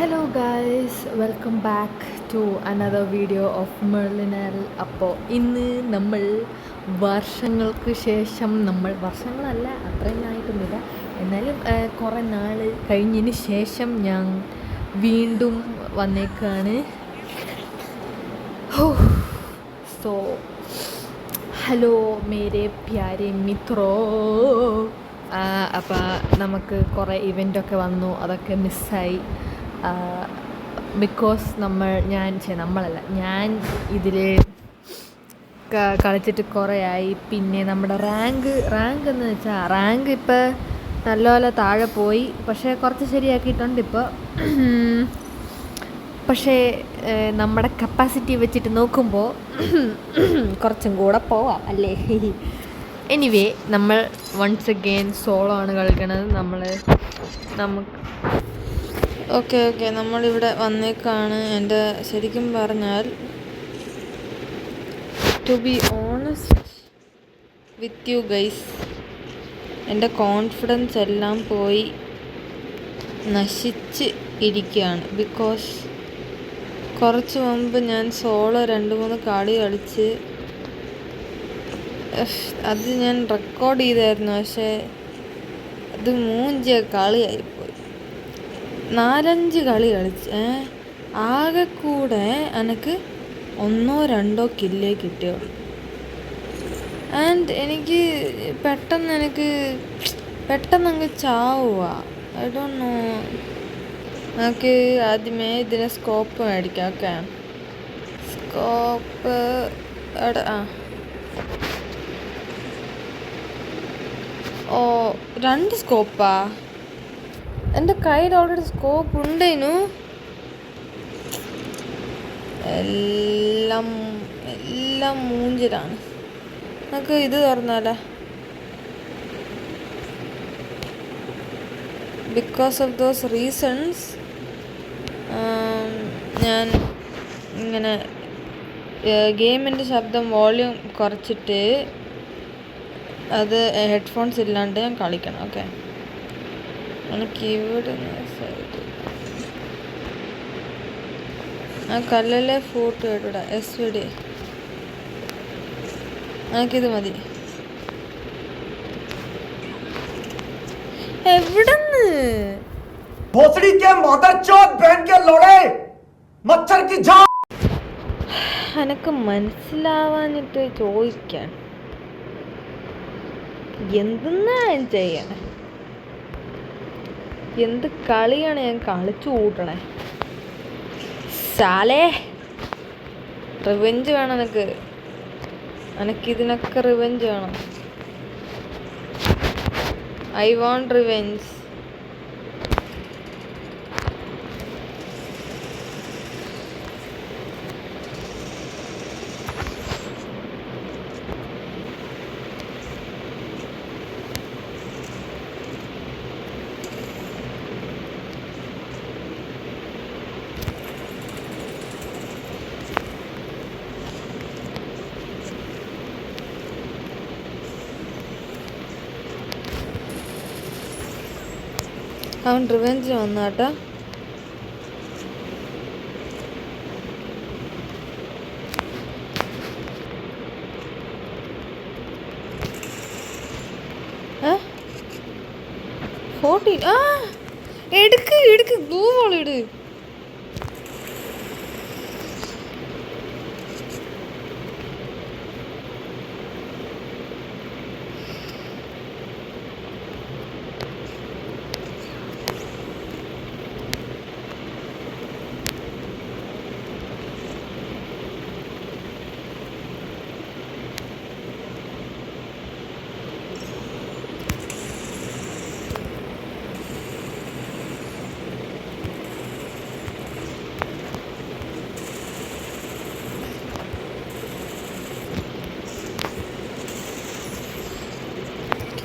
Hello guys, welcome back to another video of മെർലിനൽ. അപ്പോൾ ഇന്ന് നമ്മൾ വർഷങ്ങൾക്ക് ശേഷം വർഷങ്ങളല്ല, അത്രയും ആയിട്ടൊന്നുമില്ല, എന്നാലും കുറേ നാൾ കഴിഞ്ഞതിന് ശേഷം ഞാൻ വീണ്ടും വന്നേക്കാണ്. സോ ഹലോ മേരെ പ്യാരെ മിത്രോ. അപ്പോൾ നമുക്ക് കുറേ ഇവൻ്റൊക്കെ വന്നു, അതൊക്കെ മിസ്സായി. ബിക്കോസ് ഞാൻ ഇതിൽ കളിച്ചിട്ട് കുറേ ആയി. പിന്നെ നമ്മുടെ റാങ്ക് എന്ന് വെച്ചാൽ റാങ്ക് ഇപ്പോൾ നല്ലപോലെ താഴെ പോയി, പക്ഷേ കുറച്ച് ശരിയാക്കിയിട്ടുണ്ട് ഇപ്പോൾ. പക്ഷേ നമ്മുടെ കപ്പാസിറ്റി വെച്ചിട്ട് നോക്കുമ്പോൾ കുറച്ചും കൂടെ പോവാം അല്ലേ. എനിവേ, നമ്മൾ വൺസ് അഗെയിൻ സോളോ ആണ് കളിക്കണത്. നമുക്ക് ഓക്കെ നമ്മളിവിടെ വന്നേക്കാണ്. എൻ്റെ ശരിക്കും പറഞ്ഞാൽ, to be honest with you guys, എൻ്റെ കോൺഫിഡൻസ് എല്ലാം പോയി നശിച്ച് ഇരിക്കുകയാണ്. ബിക്കോസ് കുറച്ച് മുമ്പ് ഞാൻ സോളോ 2-3 കളി കളിച്ച്, അത് ഞാൻ റെക്കോർഡ് ചെയ്തായിരുന്നു, പക്ഷേ അത് മൂഞ്ചിയ കളിയായിപ്പോയി. 4-5 കളി കളിച്ച് ആകെ കൂടെ എനിക്ക് 1-2 കില്ലേ കിട്ടിയുള്ളൂ. ആൻഡ് എനിക്ക് പെട്ടെന്ന് ചാവുക. I don't know. നമുക്ക് ആദ്യമേ ഇതിനെ സ്കോപ്പ് മേടിക്കാം. ഓക്കെ, സ്കോപ്പ് ഓ 2 സ്കോപ്പാ? എൻ്റെ കയ്യിൽ ഓൾറെഡി സ്കോപ്പ് ഉണ്ടേനു. എല്ലാം മൂഞ്ചിലാണ്. നമുക്ക് ഇത് തുറന്നാലേ. ബിക്കോസ് ഓഫ് ദോസ് റീസൺസ് ഞാൻ ഇങ്ങനെ ഗെയിമിൻ്റെ ശബ്ദം വോളിയം കുറച്ചിട്ട് അത് ഹെഡ്ഫോൺസ് ഇല്ലാണ്ട് ഞാൻ കളിക്കണം. ഓക്കെ, എനിക്ക് ഇവിടെ ആ കല്ലിലെ ഫോട്ടോ ഇടൂടെ. SVD എനിക്കിത് മതി. എവിടെന്ന് എനക്ക് മനസ്സിലാവാനിട്ട് ചോദിക്കാൻ എന്തെന്നാ ഞാൻ ചെയ്യണേ? എന്ത് കളിയാണ് ഞാൻ കളിച്ചു കൂട്ടണേ? സാലേ, റിവെഞ്ച് വേണം എനിക്കിതിനൊക്കെ റിവെഞ്ച് വേണം. I want revenge. അവൻ റിവെഞ്ച് വന്നാട്ടാ. എടുക്ക് ബ്ലൂ ബോൾ ഇട്.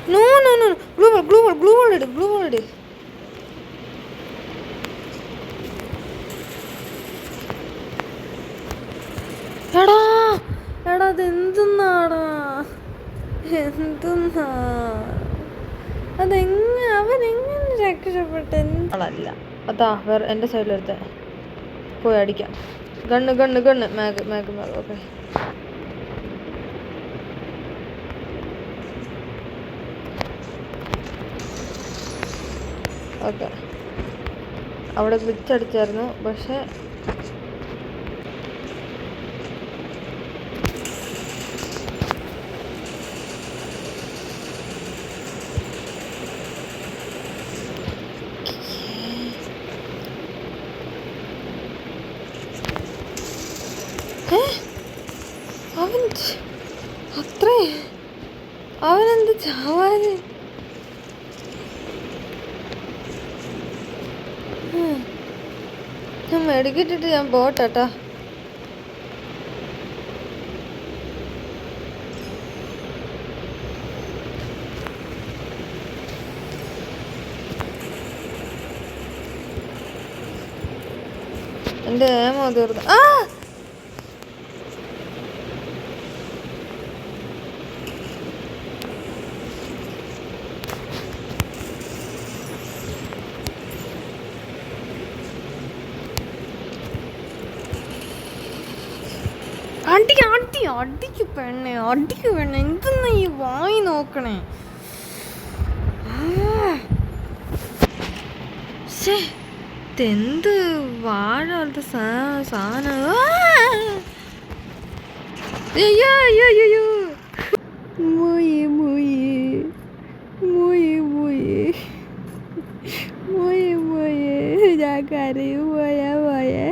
No. Blue ball ഇട്. എടാ അതെന്തുന്നാടാ? അവനെങ്ങനെ രക്ഷപ്പെട്ട? അതാ വേറെ എൻ്റെ സൈഡിലെടുത്ത് പോയി അടിക്കാം. Gun gun gun mag mag mag. Okay, okay. അവിടെ ഗ്ലിച്ച് അടിച്ചായിരുന്നു, പക്ഷേ അവൻ അത്രേ അവനെന്ത് ചാവാന്? ഞാൻ മെഡിക്കിട്ടിട്ട് ഞാൻ പോട്ടെട്ടാ. എൻ്റെ ഏമോ തീർന്നു. ആ അടിക്ക് പെണ്ണെ, അടിക്ക് പെണ്ണെ. എന്തെന്നാ ഈ വായി നോക്കണേ? എന്ത് വാഴ പോലത്തെ സാധനം. അയ്യോ അയ്യോ അയ്യോ. മോയെ മോയെ മോയെ മോയെ മോയെ മോയെ, ഞാൻ കരയും. പോയാ പോയേ.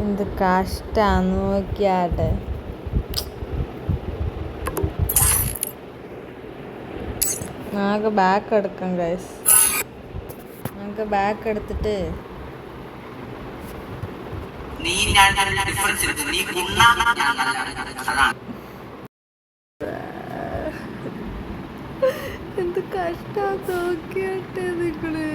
എന്ത് കഷ്ടാന്ന് നോക്കിയാട്ടെ. നമുക്ക് ബാക്ക് എടുക്കാം ഗൈസ്. നമുക്ക് ബാക്ക് എടുത്തിട്ട് എന്ത് കഷ്ടാ നോക്കിയാട്ടെ നിങ്ങള്.